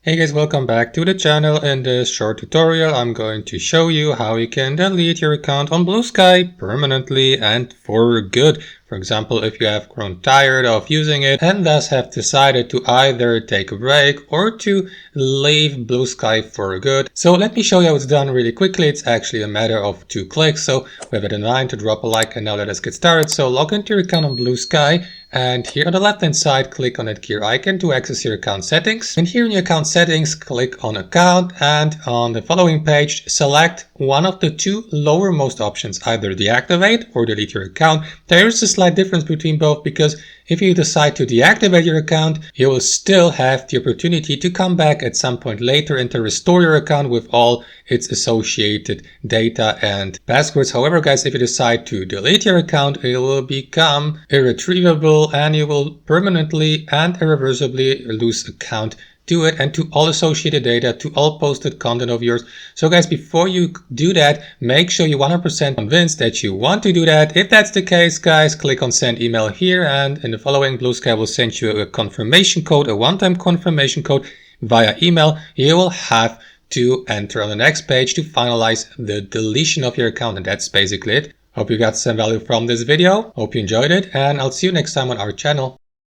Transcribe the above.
Hey guys, welcome back to the channel. In this short tutorial I'm going to show you how you can delete your account on Bluesky permanently and for good. For example, if you have grown tired of using it and thus have decided to either take a break or to leave Bluesky for good. So let me show you how it's done really quickly. It's actually a matter of 2 clicks. So with it in mind, to drop a like, and now let us get started. So log into your account on Bluesky. And here on the left hand side, click on that gear icon to access your account settings. And here in your account settings, click on account, and on the following page, select one of the two lowermost options, either deactivate or delete your account. There is a slight difference between both, because if you decide to deactivate your account, you will still have the opportunity to come back at some point later and to restore your account with all its associated data and passwords. However, guys, if you decide to delete your account, it will become irretrievable and you will permanently and irreversibly lose account to it and to all associated data, to all posted content of yours. So guys, before you do that, make sure you're 100% convinced that you want to do that. If that's the case, guys, click on send email here, and in the following, Bluesky will send you a confirmation code, a one-time confirmation code via email. You will have to enter on the next page to finalize the deletion of your account, and that's basically it. Hope you got some value from this video. Hope you enjoyed it, and I'll see you next time on our channel.